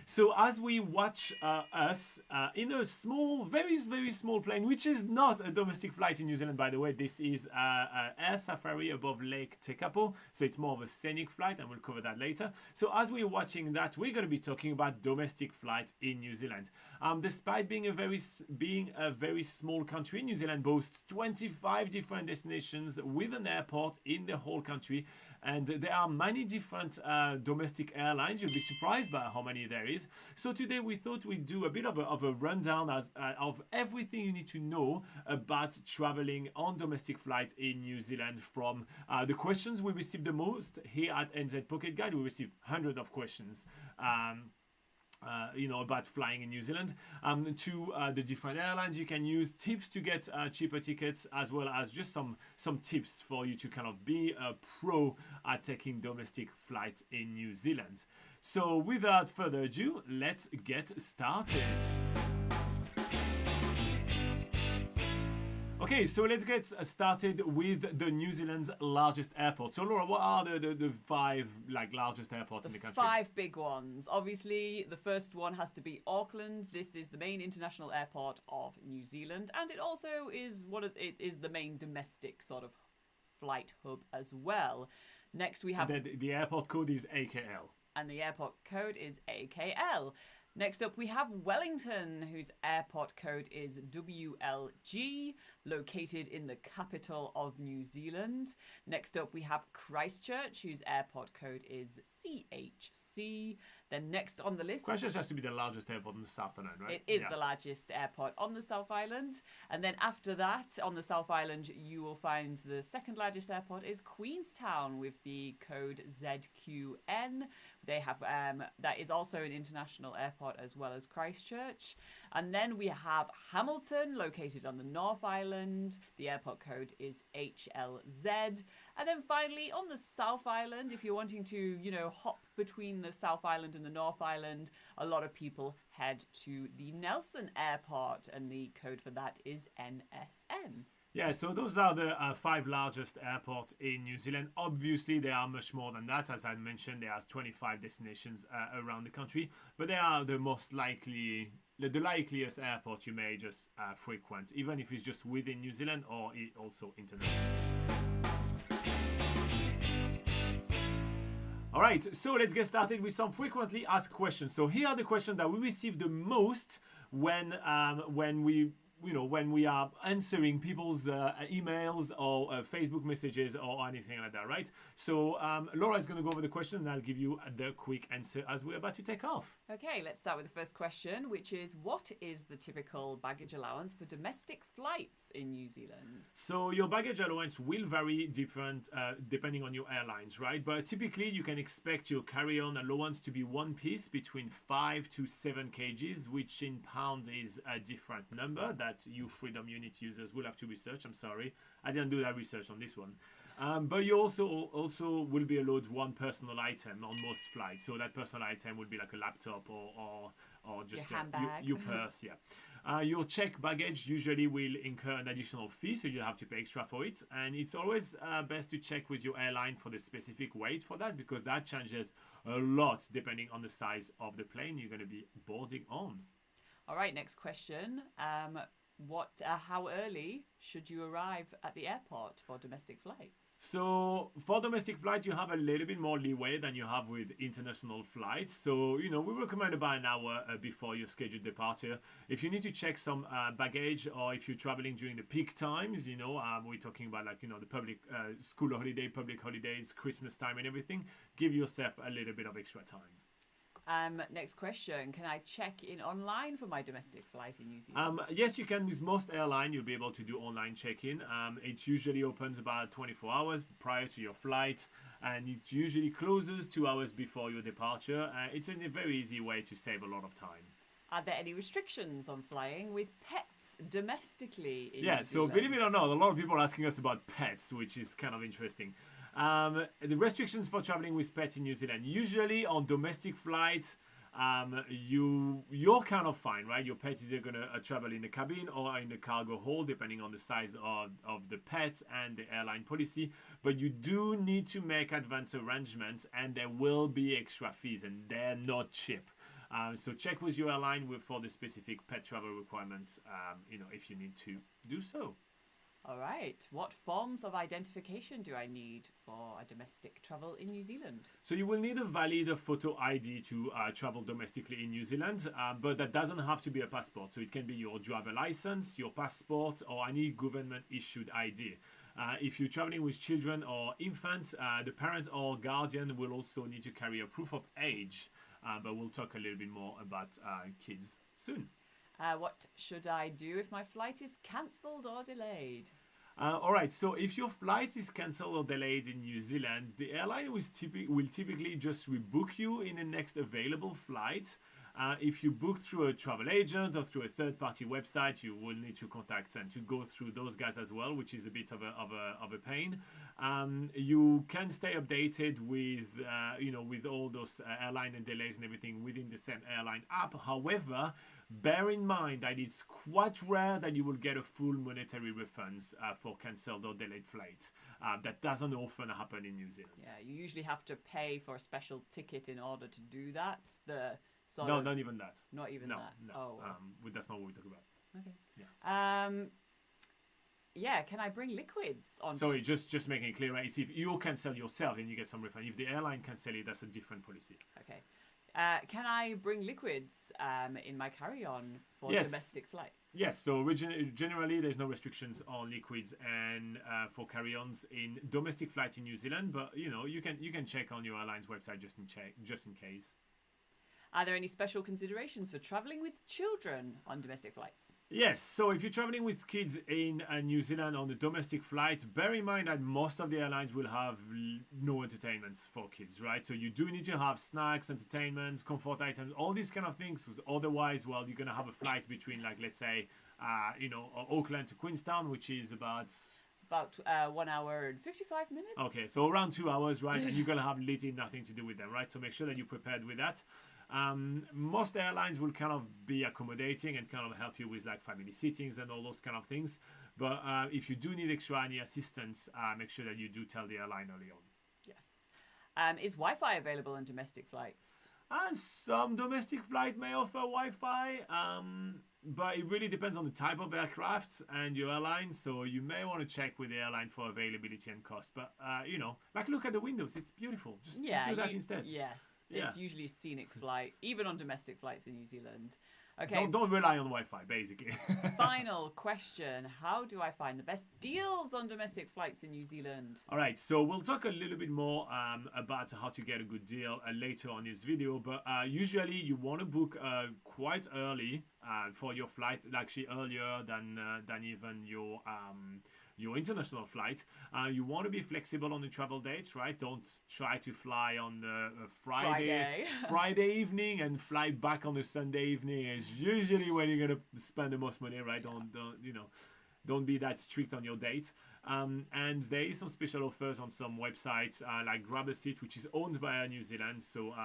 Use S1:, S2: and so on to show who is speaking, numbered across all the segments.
S1: So as we watch us in a small, very, very small plane, which is not a domestic flight in New Zealand, by the way. This is air safari above Lake Tekapo. So it's more of a scenic flight, and we'll cover that later. So as we're watching that, we're going to be talking about domestic flight in New Zealand. Despite being a very small country, New Zealand boasts 25 different destinations with an airport in the whole country. And there are many different domestic airlines. You'll be surprised by how many there is. So today we thought we'd do a bit of a rundown of everything you need to know about traveling on domestic flight in New Zealand, from the questions we received the most here at NZ Pocket Guide. We received hundreds of questions. About flying in New Zealand, to the different airlines you can use, tips to get cheaper tickets, as well as just some tips for you to kind of be a pro at taking domestic flights in New Zealand. So without further ado, let's get started. Okay, so let's get started with the New Zealand's largest airport. So Laura, what are the five largest airports in the country?
S2: Five big ones. Obviously, the first one has to be Auckland. This is the main international airport of New Zealand, and it also is the main domestic sort of flight hub as well. Next, we have
S1: the airport code is AKL,
S2: and the airport code is AKL. Next up, we have Wellington, whose airport code is WLG, located in the capital of New Zealand. Next up, we have Christchurch, whose airport code is CHC. Then next on the list...
S1: Christchurch has to be the largest airport on the South Island, right?
S2: It is the largest airport on the South Island. And then after that, on the South Island, you will find the second largest airport is Queenstown with the code ZQN. They have that is also an international airport as well as Christchurch. And then we have Hamilton, located on the North Island. The airport code is HLZ. And then finally, on the South Island, if you're wanting to, hop between the South Island and the North Island, a lot of people head to the Nelson Airport, and the code for that is NSN.
S1: Yeah, so those are the five largest airports in New Zealand. Obviously, there are much more than that. As I mentioned, there are 25 destinations around the country, but they are the likeliest airport you may just frequent, even if it's just within New Zealand or also international. All right, so let's get started with some frequently asked questions. So here are the questions that we receive the most when we are answering people's emails or Facebook messages or anything like that, right? So Laura is going to go over the question, and I'll give you the quick answer as we're about to take off.
S2: Okay, let's start with the first question, which is, what is the typical baggage allowance for domestic flights in New Zealand?
S1: So your baggage allowance will vary different depending on your airlines, right? But typically you can expect your carry-on allowance to be one piece between 5 to 7 kgs, which in pounds is a different number that you Freedom Unit users will have to research. I'm sorry, I didn't do that research on this one. But you also will be allowed one personal item on most flights. So that personal item would be like a laptop or just
S2: your handbag.
S1: Your purse, yeah. Your checked baggage usually will incur an additional fee, so you have to pay extra for it. And it's always best to check with your airline for the specific weight for that, because that changes a lot depending on the size of the plane you're going to be boarding on.
S2: All right, next question. How early should you arrive at the airport for domestic flights?
S1: So for domestic flight, you have a little bit more leeway than you have with international flights. So, we recommend about an hour before your scheduled departure. If you need to check some baggage, or if you're traveling during the peak times, we're talking about the public school holiday, public holidays, Christmas time and everything, give yourself a little bit of extra time.
S2: Next question. Can I check in online for my domestic flight in New Zealand?
S1: Yes, you can. With most airlines, you'll be able to do online check-in. It usually opens about 24 hours prior to your flight, and it usually closes 2 hours before your departure. It's a very easy way to save a lot of time.
S2: Are there any restrictions on flying with pets domestically in New
S1: so
S2: Zealand?
S1: believe it or not, a lot of people are asking us about pets, which is kind of interesting. The restrictions for traveling with pets in New Zealand, usually on domestic flights, you're kind of fine, right? Your pet is either going to travel in the cabin or in the cargo hold, depending on the size of the pet and the airline policy. But you do need to make advance arrangements, and there will be extra fees, and they're not cheap. So check with your airline for the specific pet travel requirements, if you need to do so.
S2: All right. What forms of identification do I need for a domestic travel in New Zealand?
S1: So you will need a valid photo ID to travel domestically in New Zealand, but that doesn't have to be a passport. So it can be your driver license, your passport, or any government-issued ID. If you're traveling with children or infants, the parent or guardian will also need to carry a proof of age. But we'll talk a little bit more about kids soon.
S2: What should I do if my flight is cancelled or delayed?
S1: All right, so if your flight is cancelled or delayed in New Zealand, the airline will typically just rebook you in the next available flight. If you book through a travel agent or through a third-party website, you will need to contact and to go through those guys as well, which is a bit of a pain. You can stay updated with all those airline and delays and everything within the same airline app. However, bear in mind that it's quite rare that you will get a full monetary refunds for cancelled or delayed flights. That doesn't often happen in New Zealand.
S2: Yeah, you usually have to pay for a special ticket in order to do that.
S1: No, not even that.
S2: Not even that.
S1: No.
S2: Oh.
S1: That's not what we talk about.
S2: Okay.
S1: Yeah.
S2: Yeah. Can I bring liquids on?
S1: Sorry, just making it clear, right? If you cancel yourself and you get some refund, if the airline cancel it, that's a different policy.
S2: Okay. Can I bring liquids in my carry-on for domestic flights?
S1: Yes. So generally, there's no restrictions on liquids and for carry-ons in domestic flight in New Zealand. But you can check on your airline's website just in case.
S2: Are there any special considerations for travelling with children on domestic flights?
S1: Yes, so if you're traveling with kids in New Zealand on a domestic flight, bear in mind that most of the airlines will have no entertainment for kids, right? So you do need to have snacks, entertainment, comfort items, all these kind of things. Otherwise, well, you're going to have a flight between, like, let's say, Auckland to Queenstown, which is about
S2: 1 hour and 55 minutes.
S1: Okay, so around 2 hours, right? And you're going to have literally nothing to do with them, right? So make sure that you're prepared with that. Most airlines will kind of be accommodating and kind of help you with like family seatings and all those kind of things. But if you do need any assistance, make sure that you do tell the airline early on.
S2: Yes. Is Wi-Fi available on domestic flights?
S1: Some domestic flight may offer Wi-Fi, but it really depends on the type of aircraft and your airline. So you may want to check with the airline for availability and cost. But look at the windows; it's beautiful. Just do that instead.
S2: Yes. It's usually a Scenic Flight, even on domestic flights in New Zealand. Okay.
S1: Don't rely on Wi-Fi, basically.
S2: Final question. How do I find the best deals on domestic flights in New Zealand?
S1: All right, so we'll talk a little bit more about how to get a good deal later on this video. But usually you want to book quite early for your flight, actually earlier than even your international flight. You want to be flexible on the travel dates, right? Don't try to fly on the Friday evening and fly back on the Sunday evening. It's usually when you're gonna spend the most money, right? Don't be that strict on your date. And there is some special offers on some websites like Grab a Seat, which is owned by Air New Zealand. So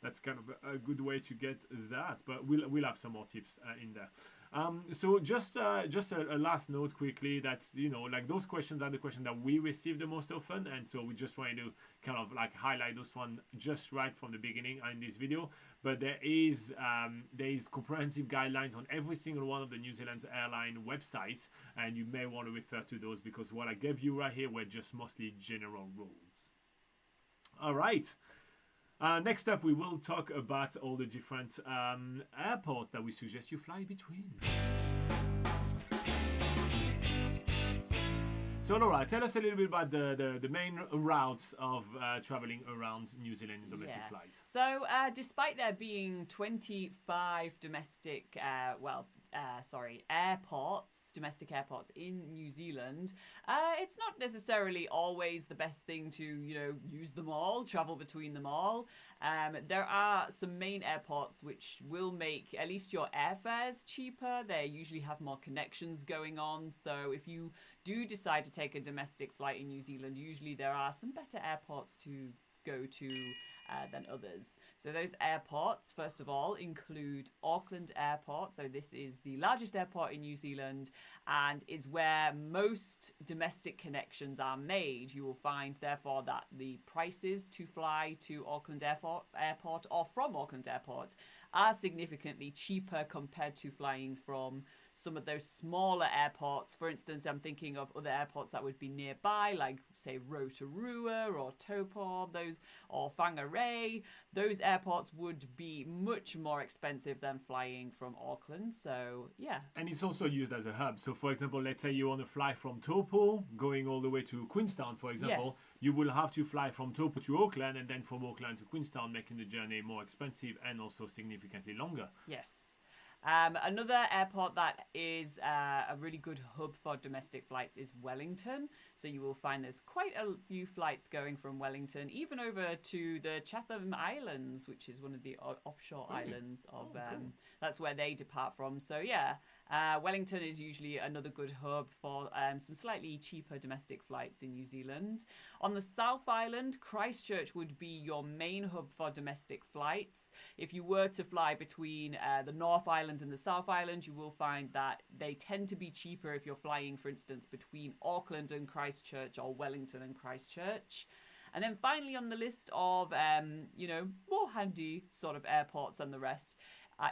S1: that's kind of a good way to get that. But we'll have some more tips in there. So just a last note quickly, that's those questions are the questions that we receive the most often, and so we just wanted to kind of like highlight those one just right from the beginning in this video. But there is comprehensive guidelines on every single one of the New Zealand's airline websites, and you may want to refer to those because what I gave you right here were just mostly general rules. All right. Next up, we will talk about all the different airports that we suggest you fly between. So Laura, tell us a little bit about the main routes of traveling around New Zealand in domestic flights.
S2: So despite there being 25 domestic, domestic airports in New Zealand, it's not necessarily always the best thing to, use them all, travel between them all. There are some main airports which will make at least your airfares cheaper. They usually have more connections going on. So if you do decide to take a domestic flight in New Zealand, usually there are some better airports to go to than others. So those airports, first of all, include Auckland Airport. So this is the largest airport in New Zealand and is where most domestic connections are made. You will find, therefore, that the prices to fly to Auckland Airport or from Auckland Airport are significantly cheaper compared to flying from some of those smaller airports. For instance, I'm thinking of other airports that would be nearby, like say Rotorua or Taupo, or Whangarei. Those airports would be much more expensive than flying from Auckland. So yeah.
S1: And it's also used as a hub. So for example, let's say you want to fly from Taupo, going all the way to Queenstown, for example,
S2: Yes.
S1: you will have to fly from Taupo to Auckland and then from Auckland to Queenstown, making the journey more expensive and also significantly longer.
S2: Yes. Another airport that is a really good hub for domestic flights is Wellington. So you will find there's quite a few flights going from Wellington, even over to the Chatham Islands, which is one of the offshore islands of.
S1: Cool.
S2: That's where they depart from. So yeah, Wellington is usually another good hub for some slightly cheaper domestic flights in New Zealand. On the South Island, Christchurch would be your main hub for domestic flights. If you were to fly between the North Island and the South Island, you will find that they tend to be cheaper if you're flying, for instance, between Auckland and Christchurch or Wellington and Christchurch. And then finally on the list of, more handy sort of airports than the rest,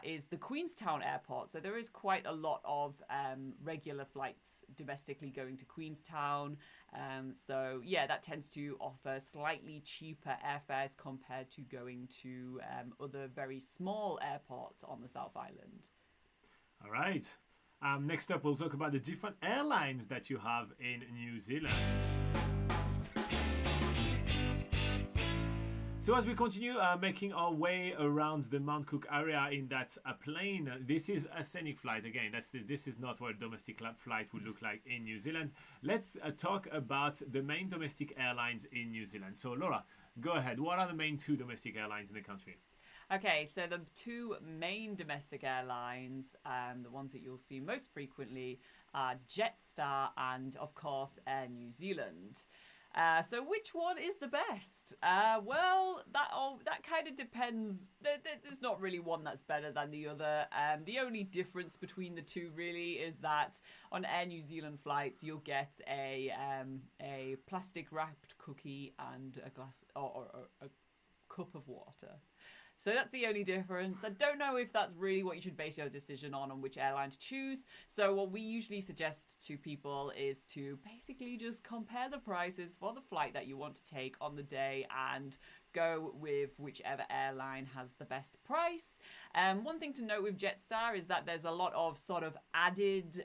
S2: is the Queenstown Airport. So there is quite a lot of regular flights domestically going to Queenstown. So yeah, that tends to offer slightly cheaper airfares compared to going to other very small airports on the South Island.
S1: All right. Next up, we'll talk about the different airlines that you have in New Zealand. So as we continue making our way around the Mount Cook area in that plane, this is a scenic flight again. This is not what a domestic flight would look like in New Zealand. Let's talk about the main domestic airlines in New Zealand. So Laura, go ahead. What are the main two domestic airlines in the country?
S2: Okay, so the two main domestic airlines, the ones that you'll see most frequently, are Jetstar and, of course, Air New Zealand. So which one is the best? Well, that kind of depends. There's not really one that's better than the other. The only difference between the two really is that on Air New Zealand flights, you'll get a plastic wrapped cookie and a glass or a cup of water. So that's the only difference. I don't know if that's really what you should base your decision on which airline to choose. So what we usually suggest to people is to basically just compare the prices for the flight that you want to take on the day and go with whichever airline has the best price. One thing to note with Jetstar is that there's a lot of sort of added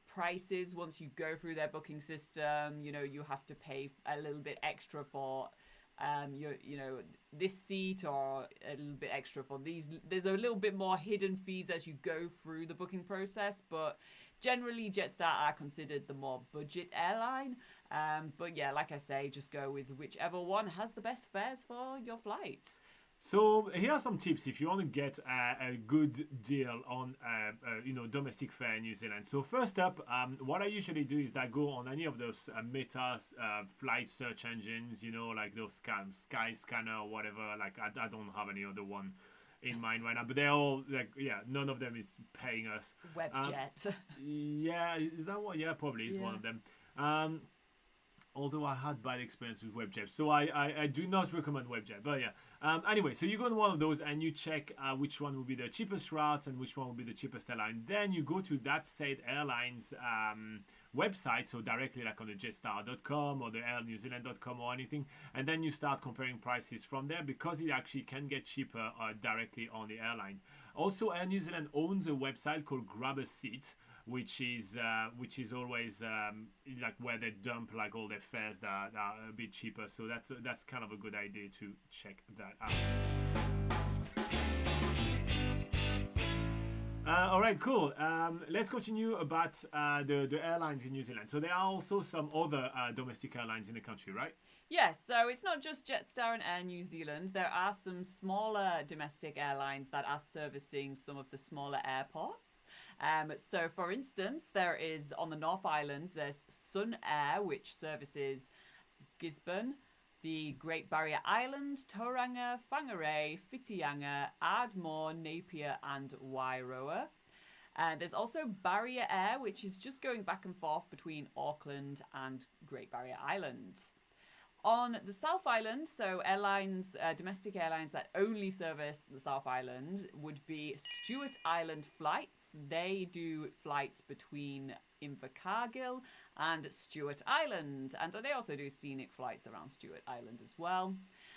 S2: prices once you go through their booking system. You know, you have to pay a little bit extra for this seat, or a little bit extra for these. There's a little bit more hidden fees as you go through the booking process, but generally Jetstar are considered the more budget airline. But yeah, like I say, just go with whichever one has the best fares for your flight.
S1: So here are some tips if you want to get a good deal on domestic fare in New Zealand. So first up, what I usually do is that I go on any of those Meta flight search engines, like those Skyscanner or whatever. Like I don't have any other one in mind right now, but they're all none of them is paying us.
S2: Webjet.
S1: Yeah, is that what? Yeah, probably is one of them. Although I had bad experience with Webjet, so I do not recommend Webjet. But yeah, anyway, so you go on one of those and you check which one will be the cheapest route and which one will be the cheapest airline. Then you go to that said airline's website, so directly like on the jetstar.com or the airnewzealand.com or anything, and then you start comparing prices from there because it actually can get cheaper directly on the airline. Also, Air New Zealand owns a website called Grab a Seat, which is always like where they dump like all their fares that are a bit cheaper. So that's kind of a good idea to check that out. All right, cool. Let's continue about the airlines in New Zealand. So there are also some other domestic airlines in the country, right?
S2: Yes, so it's not just Jetstar and Air New Zealand. There are some smaller domestic airlines that are servicing some of the smaller airports. So, for instance, there is on the North Island, there's Sun Air, which services Gisborne, the Great Barrier Island, Tauranga, Whangarei, Whitianga, Ardmore, Napier, and Wairoa. There's also Barrier Air, which is just going back and forth between Auckland and Great Barrier Island. On the South Island, so airlines, domestic airlines that only service the South Island would be Stewart Island Flights. They do flights between Invercargill and Stewart Island. And they also do scenic flights around Stewart Island as well.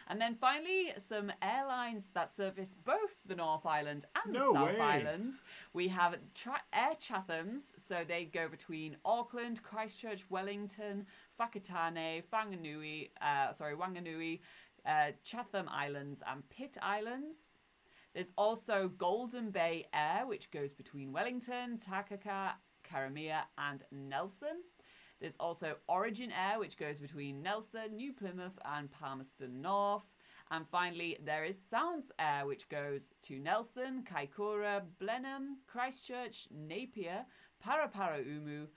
S2: And then finally, some airlines that service both the North Island and the South Island. We have Air Chathams, so they go between Auckland, Christchurch, Wellington, Whakatane, Wanganui, Chatham Islands and Pitt Islands. There's also Golden Bay Air, which goes between Wellington, Takaka, Karamea and Nelson. There's also Origin Air, which goes between Nelson, New Plymouth and Palmerston North. And finally, there is Sounds Air, which goes to Nelson, Kaikoura, Blenheim, Christchurch, Napier, Paraparaumu,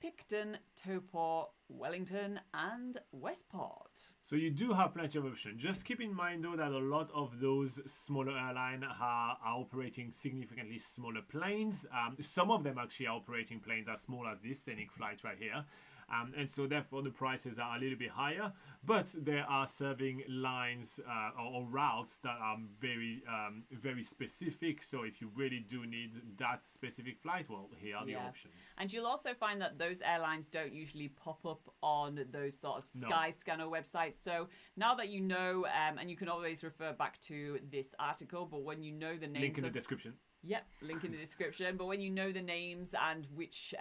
S2: Picton, Taupo, Wellington and Westport.
S1: So you do have plenty of options. Just keep in mind though that a lot of those smaller airlines are operating significantly smaller planes. Some of them actually are operating planes as small as this Scenic Flight right here. And so therefore the prices are a little bit higher, but they are serving lines or routes that are very very specific. So if you really do need that specific flight, well, here are the options.
S2: And you'll also find that those airlines don't usually pop up on those sort of Skyscanner websites. So now that you know, and you can always refer back to this article, but when you know the names,
S1: link in the description.
S2: Yep, link in the description. But when you know the names and which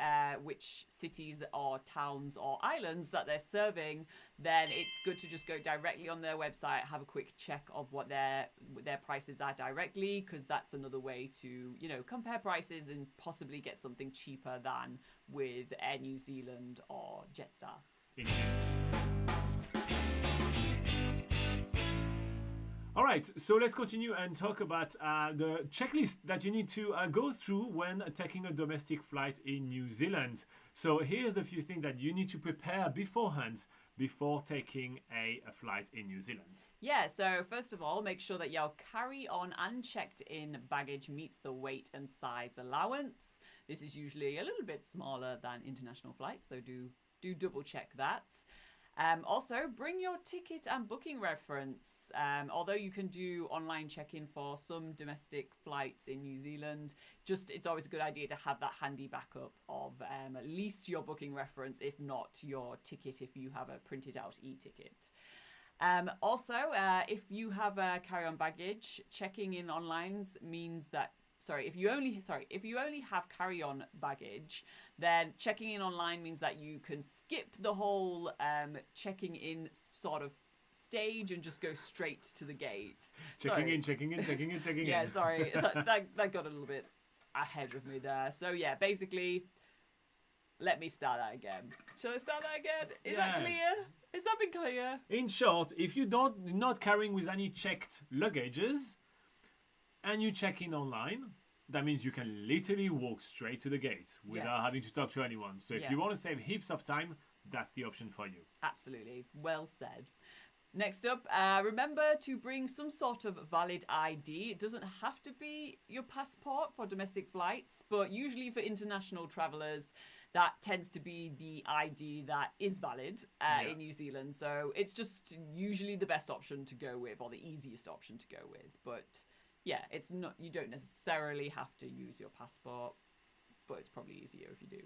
S2: cities or towns or islands that they're serving, then it's good to just go directly on their website, have a quick check of what their prices are directly, because that's another way to, compare prices and possibly get something cheaper than with Air New Zealand or Jetstar.
S1: Indeed. All right, so let's continue and talk about the checklist that you need to go through when taking a domestic flight in New Zealand. So here's the few things that you need to prepare beforehand before taking a flight in New Zealand.
S2: Yeah, so first of all, make sure that your carry-on and checked-in baggage meets the weight and size allowance. This is usually a little bit smaller than international flights, so do double check that. Also, bring your ticket and booking reference. Although you can do online check-in for some domestic flights in New Zealand, it's always a good idea to have that handy backup of at least your booking reference, if not your ticket, if you have a printed out e-ticket. Also, if you have carry-on baggage, checking in online means that if you only have carry-on baggage, then checking in online means that you can skip the whole checking in sort of stage and just go straight to the gate.
S1: Checking in.
S2: Yeah, sorry, that got a little bit ahead of me there. So yeah, basically, let me start that again. Shall I start that again? Is that clear? Has that been clear?
S1: In short, if you're not carrying with any checked luggages, and you check in online, that means you can literally walk straight to the gate without having to talk to anyone. So if you want to save heaps of time, that's the option for you.
S2: Absolutely. Well said. Next up, remember to bring some sort of valid ID. It doesn't have to be your passport for domestic flights, but usually for international travellers, that tends to be the ID that is valid in New Zealand. So it's just usually the best option to go with, or the easiest option to go with. But yeah, it's not. You don't necessarily have to use your passport, but it's probably easier if you do.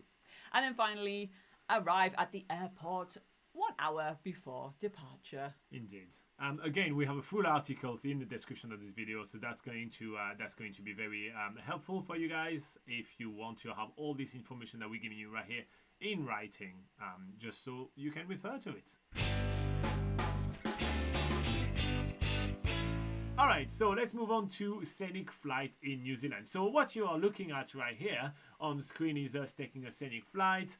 S2: And then finally, arrive at the airport 1 hour before departure.
S1: Indeed. Again, we have a full articles in the description of this video, so that's going to be very helpful for you guys if you want to have all this information that we're giving you right here in writing, just so you can refer to it. Alright, so let's move on to Scenic Flight in New Zealand. So what you are looking at right here on the screen is us taking a Scenic Flight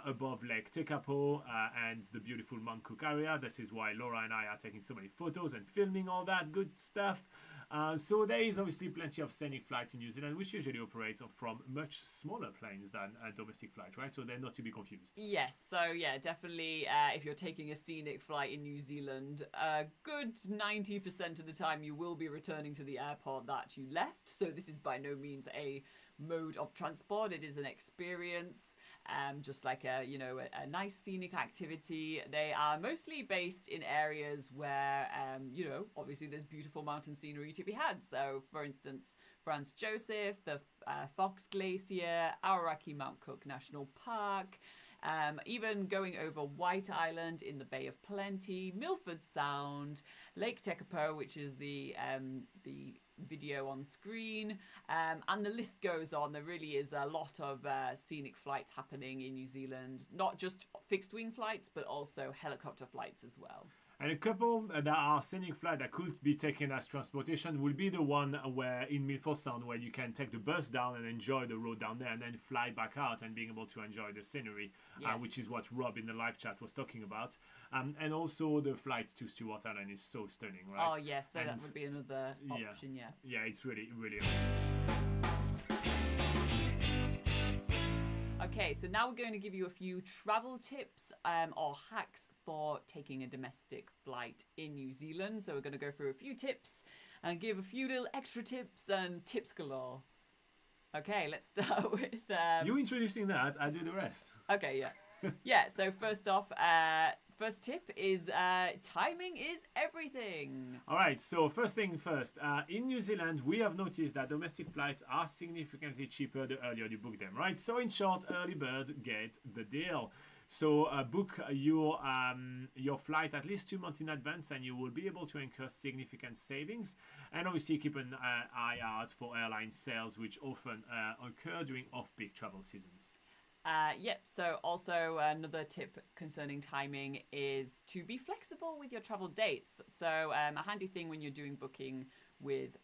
S1: above Lake Tekapo and the beautiful Mount Cook area. This is why Laura and I are taking so many photos and filming all that good stuff. So there is obviously plenty of Scenic Flights in New Zealand, which usually operates from much smaller planes than a domestic flight, right? So they're not to be confused.
S2: Yes, so yeah, definitely if you're taking a Scenic flight in New Zealand, a good 90% of the time you will be returning to the airport that you left. So this is by no means a mode of transport. It is an experience, just like a nice scenic activity. They are mostly based in areas where obviously there's beautiful mountain scenery to be had. So for instance, Franz Josef, the Fox Glacier, Aoraki Mount Cook National Park, even going over White Island in the Bay of Plenty, Milford Sound, Lake Tekapo, which is the video on screen, and the list goes on. There really is a lot of scenic flights happening in New Zealand, not just fixed wing flights, but also helicopter flights as well.
S1: And a couple that are Scenic Flight that could be taken as transportation will be the one where in Milford Sound, where you can take the bus down and enjoy the road down there and then fly back out and being able to enjoy the scenery,
S2: Yes.
S1: which is what Rob in the live chat was talking about. And also the flight to Stewart Island is so stunning, right?
S2: Oh yes, so that would be another option, yeah.
S1: Yeah, it's really, really amazing.
S2: Okay, so now we're going to give you a few travel tips or hacks for taking a domestic flight in New Zealand. So we're going to go through a few tips and give a few little extra tips and tips galore. Okay, let's start with...
S1: You introducing that, I do the rest.
S2: Okay, yeah. Yeah, so first off, first tip is timing is everything.
S1: All right, so first thing first, in New Zealand, we have noticed that domestic flights are significantly cheaper the earlier you book them, right? So in short, early birds get the deal. So book your flight at least 2 months in advance and you will be able to incur significant savings. And obviously keep an eye out for airline sales, which often occur during off-peak travel seasons.
S2: Yep, so also another tip concerning timing is to be flexible with your travel dates. So a handy thing when you're doing booking with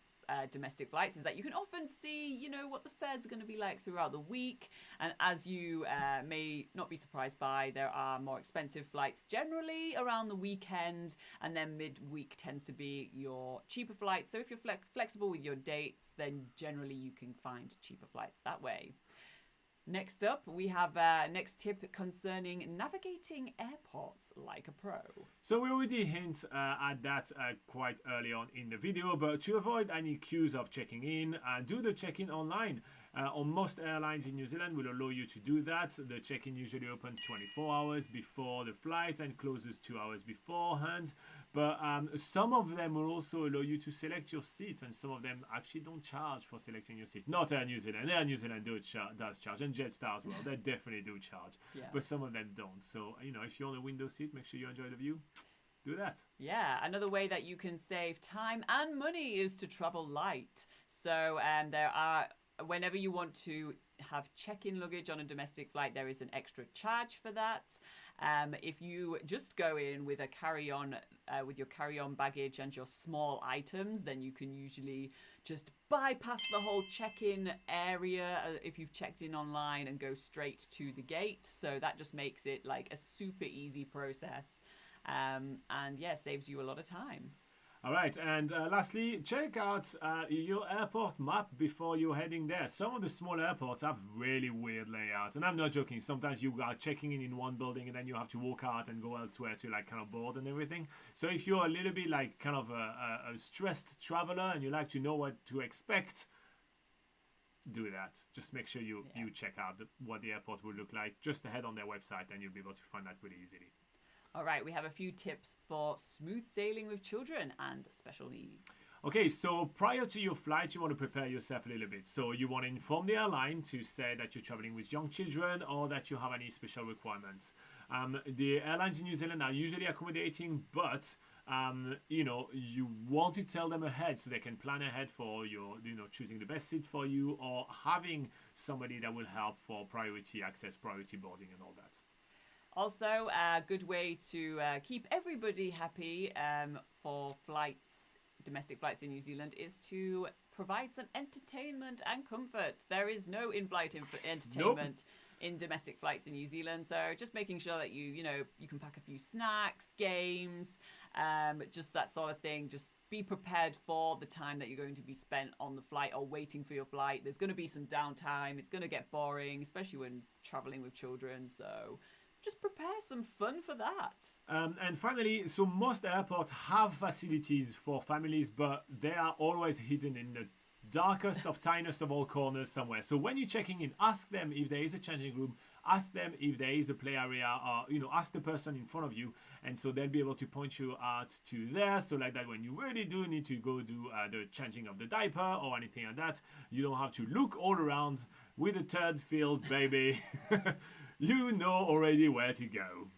S2: domestic flights is that you can often see, what the fares are going to be like throughout the week. And as you may not be surprised by, there are more expensive flights generally around the weekend, and then midweek tends to be your cheaper flights. So if you're flexible with your dates, then generally you can find cheaper flights that way. Next up, we have next tip concerning navigating airports like a pro.
S1: So we already hint at that quite early on in the video, but to avoid any queues of checking in, do the check-in online. On most airlines in New Zealand will allow you to do that. The check-in usually opens 24 hours before the flight and closes 2 hours beforehand. But some of them will also allow you to select your seat, and some of them actually don't charge for selecting your seat. Not Air New Zealand. Air New Zealand does charge, and Jetstar as well. They definitely do charge.
S2: Yeah.
S1: But some of them don't. So, if you're on a window seat, make sure you enjoy the view. Do that.
S2: Yeah, another way that you can save time and money is to travel light. So there are, whenever you want to have check-in luggage on a domestic flight, there is an extra charge for that. If you just go in with a carry-on, with your carry-on baggage and your small items, then you can usually just bypass the whole check-in area if you've checked in online and go straight to the gate. So that just makes it like a super easy process. And yeah, saves you a lot of time.
S1: All right, and lastly, check out your airport map before you're heading there. Some of the small airports have really weird layouts, and I'm not joking. Sometimes you are checking in one building and then you have to walk out and go elsewhere to kind of board and everything. So if you're a little bit kind of a stressed traveler and you like to know what to expect, do that. Just make sure you check out what the airport will look like. Just head on their website and you'll be able to find that really easily.
S2: All right, we have a few tips for smooth sailing with children and special needs.
S1: Okay, so prior to your flight, you want to prepare yourself a little bit. So you want to inform the airline to say that you're traveling with young children or that you have any special requirements. The airlines in New Zealand are usually accommodating, but you want to tell them ahead so they can plan ahead for your, choosing the best seat for you or having somebody that will help for priority access, priority boarding and all that.
S2: Also, a good way to keep everybody happy for domestic flights in New Zealand is to provide some entertainment and comfort. There is no in-flight entertainment in domestic flights in New Zealand. So just making sure that you can pack a few snacks, games, just that sort of thing. Just be prepared for the time that you're going to be spent on the flight or waiting for your flight. There's going to be some downtime. It's going to get boring, especially when traveling with children. So just prepare some fun for that.
S1: And finally, so most airports have facilities for families, but they are always hidden in the darkest of tiniest of all corners somewhere. So when you're checking in, ask them if there is a changing room, ask them if there is a play area, or ask the person in front of you, and so they'll be able to point you out to there. So like that, when you really do need to go do the changing of the diaper or anything like that, you don't have to look all around with a turd filled baby. You know already where to go.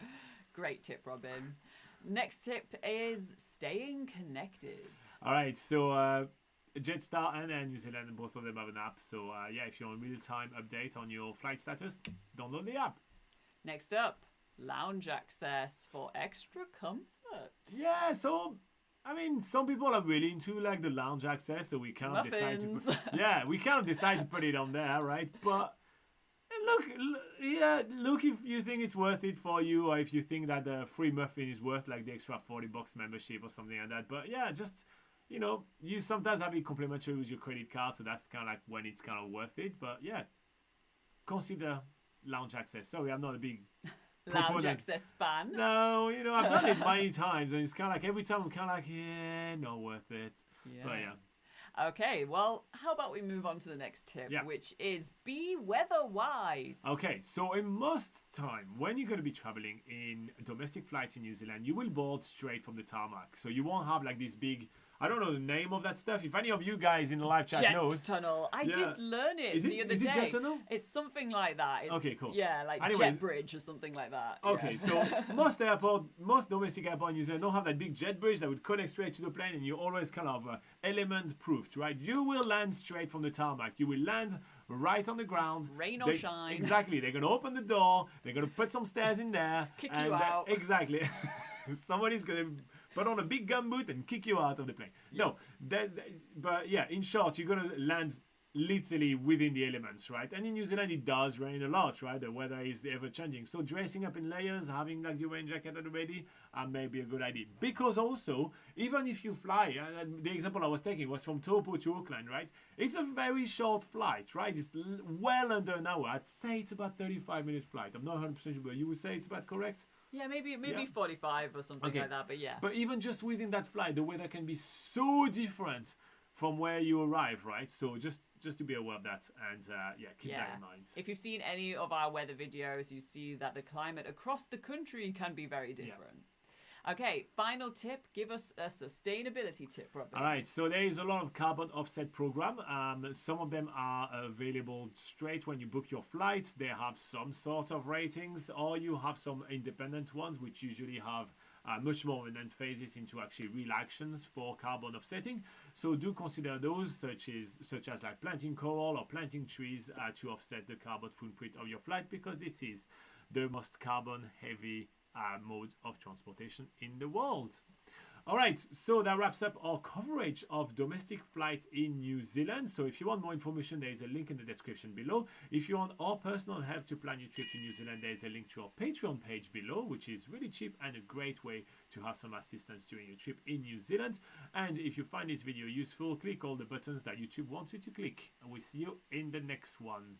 S2: Great tip, Robin. Next tip is staying connected.
S1: All right, so Jetstar and Air New Zealand, both of them have an app. So yeah, if you want real-time update on your flight status, download the app.
S2: Next up, lounge access for extra comfort.
S1: Yeah, so I mean, some people are really into like the lounge access, so we kind of decide to put it on there, right? But look if you think it's worth it for you, or if you think that the free muffin is worth like the extra $40 membership or something like that. But yeah, just you sometimes have it complimentary with your credit card, so that's kind of like when it's kind of worth it. But yeah, consider lounge access. Sorry, I'm not a big
S2: lounge access fan.
S1: No, I've done it many times, and it's kind of like every time I'm kind of like, yeah, not worth it. Yeah. But yeah.
S2: Okay, well, how about we move on to the next tip, which is be weather-wise.
S1: Okay, so in most time, when you're going to be traveling in a domestic flight in New Zealand, you will board straight from the tarmac. So you won't have like this big, I don't know the name of that stuff. If any of you guys in the live chat knows.
S2: Jet tunnel. I did learn it the other day.
S1: Is it jet tunnel?
S2: It's something like that.
S1: Okay, cool.
S2: Yeah, like jet bridge or something like that.
S1: Okay, so most domestic airport in New Zealand don't have that big jet bridge that would connect straight to the plane, and you're always kind of element proofed, right? You will land straight from the tarmac. You will land right on the ground.
S2: Rain or shine.
S1: Exactly. They're going to open the door. They're going to put some stairs in there.
S2: Kick you out.
S1: Exactly. Somebody's going to put on a big gumboot and kick you out of the plane. No, but yeah, in short, you're going to land literally within the elements, right? And in New Zealand, it does rain a lot, right? The weather is ever changing. So dressing up in layers, having like your rain jacket at the ready, may be a good idea. Because also, even if you fly, the example I was taking was from Taupo to Auckland, right? It's a very short flight, right? It's well under an hour. I'd say it's about 35-minute flight. I'm not 100% sure, but you would say it's about correct?
S2: Yeah, maybe 45 or something like that, but yeah.
S1: But even just within that flight, the weather can be so different from where you arrive, right? So just to be aware of that, and keep that in mind.
S2: If you've seen any of our weather videos, you see that the climate across the country can be very different. Okay, final tip. Give us a sustainability tip, Robin.
S1: All right, so there is a lot of carbon offset program. Some of them are available straight when you book your flights. They have some sort of ratings, or you have some independent ones, which usually have much more of an emphasis into actually real actions for carbon offsetting. So do consider those, such as like planting coral or planting trees to offset the carbon footprint of your flight, because this is the most carbon heavy mode of transportation in the world. All right, so that wraps up our coverage of domestic flights in New Zealand. So if you want more information, there is a link in the description below. If you want our personal help to plan your trip to New Zealand, there is a link to our Patreon page below, which is really cheap and a great way to have some assistance during your trip in New Zealand. And if you find this video useful, click all the buttons that YouTube wants you to click. And we'll see you in the next one.